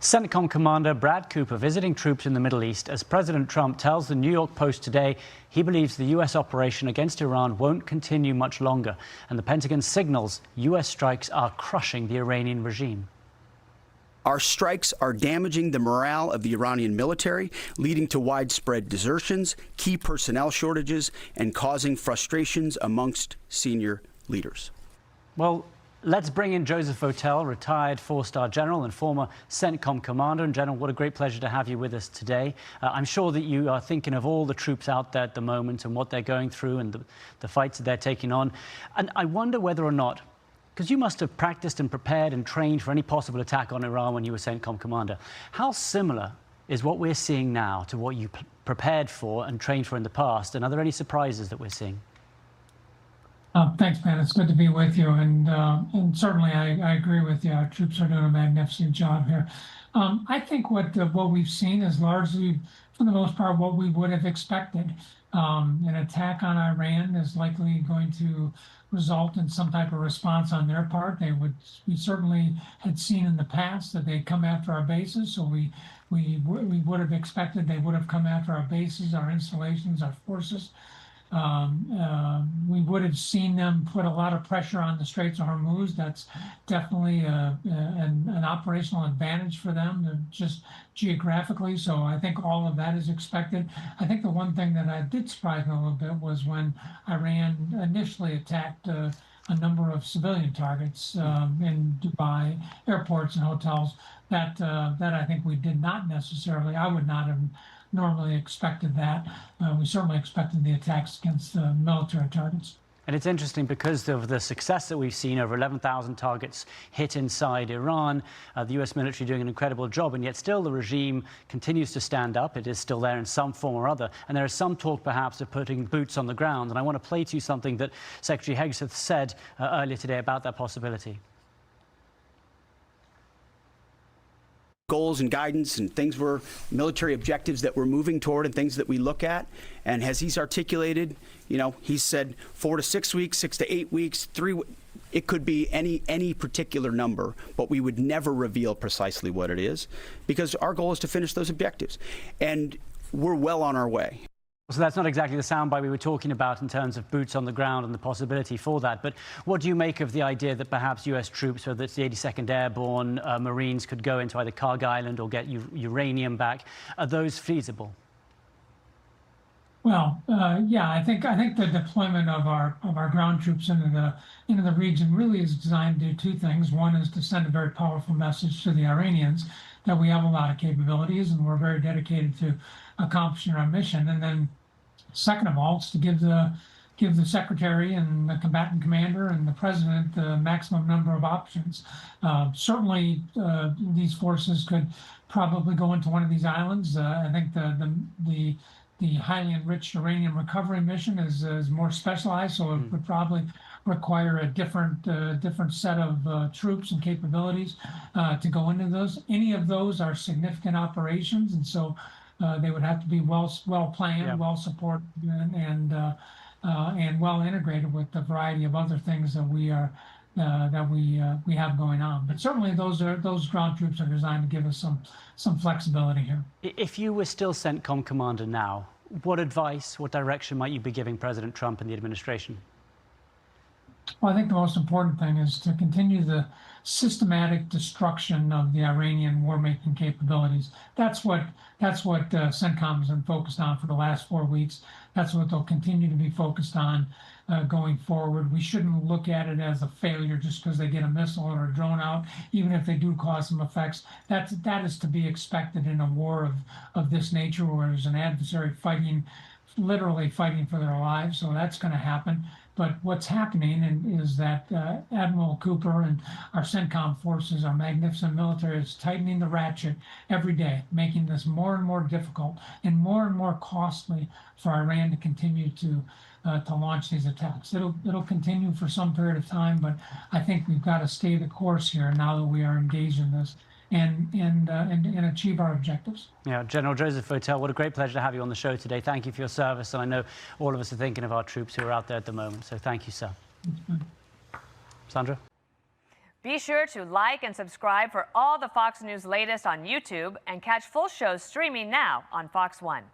CENTCOM Commander Brad Cooper visiting troops in the Middle East as President Trump tells the New York Post today he believes the U.S. operation against Iran won't continue much longer, and the Pentagon signals U.S. strikes are crushing the Iranian regime. Our strikes are damaging the morale of the Iranian military, leading to widespread desertions, key personnel shortages, and causing frustrations amongst senior leaders. Well, let's bring in Joseph Votel, retired four-star general and former CENTCOM commander. And General, what a great pleasure to have you with us today. I'm sure that you are thinking of all the troops out there at the moment and what they're going through and the fights that they're taking on. And I wonder whether or not, because you must have practiced and prepared and trained for any possible attack on Iran when you were CENTCOM commander, how similar is what we're seeing now to what you prepared for and trained for in the past? And are there any surprises that we're seeing? Thanks, man. It's good to be with you. And certainly I agree with you. Our troops are doing a magnificent job here. I think what we've seen is largely, for the most part, what we would have expected. An attack on Iran is likely going to result in some type of response on their part. We certainly had seen in the past that they'd come after our bases, so we would have expected they would have come after our bases, our installations, our forces. We would have seen them put a lot of pressure on the Straits of Hormuz. That's definitely an operational advantage for them, just geographically. So I think all of that is expected. I think the one thing that did surprise me a little bit was when Iran initially attacked a number of civilian targets in Dubai, airports and hotels. That I think we did not necessarily, I would not have normally expected that. We certainly expected the attacks against military targets. And it's interesting because of the success that we've seen, over 11,000 targets hit inside Iran, the U.S. military doing an incredible job, and yet still the regime continues to stand up. It is still there in some form or other. And there is some talk perhaps of putting boots on the ground. And I want to play to you something that Secretary Hegseth said earlier today about that possibility. Goals and guidance and things were military objectives that we're moving toward and things that we look at. And as he's articulated, he said 4 to 6 weeks, 6 to 8 weeks, 3. It could be any particular number, but we would never reveal precisely what it is because our goal is to finish those objectives. And we're well on our way. So that's not exactly the soundbite we were talking about in terms of boots on the ground and the possibility for that. But what do you make of the idea that perhaps U.S. troops, whether it's the 82nd Airborne, Marines, could go into either Carg Island or get uranium back? Are those feasible? Well, yeah, I think the deployment of our ground troops into the region really is designed to do two things. One is to send a very powerful message to the Iranians that we have a lot of capabilities and we're very dedicated to accomplishing our mission. And then, second of all, it's to give the secretary and the combatant commander and the president the maximum number of options. Certainly, these forces could probably go into one of these islands. I think the highly enriched uranium recovery mission is more specialized, so it would probably require a different set of troops and capabilities to go into those. Any of those are significant operations, and so they would have to be well planned, yeah, well supported, and well integrated with the variety of other things that we have going on. But certainly those ground troops are designed to give us some flexibility here. If you were still CENTCOM commander now, what advice, what direction might you be giving President Trump and the administration? Well, I think the most important thing is to continue the systematic destruction of the Iranian war-making capabilities. That's what CENTCOM has been focused on for the last 4 weeks. That's what they'll continue to be focused on going forward. We shouldn't look at it as a failure just because they get a missile or a drone out, even if they do cause some effects. That is to be expected in a war of this nature, where there's an adversary literally fighting for their lives. So that's going to happen. But what's happening is that Admiral Cooper and our CENTCOM forces, our magnificent military, is tightening the ratchet every day, making this more and more difficult and more costly for Iran to continue to launch these attacks. It'll continue for some period of time, but I think we've got to stay the course here now that we are engaged in this and achieve our objectives. Yeah, General Joseph Votel, what a great pleasure to have you on the show today. Thank you for your service, and I know all of us are thinking of our troops who are out there at the moment, so thank you, sir. Sandra? Be sure to like and subscribe for all the Fox News latest on YouTube and catch full shows streaming now on Fox One.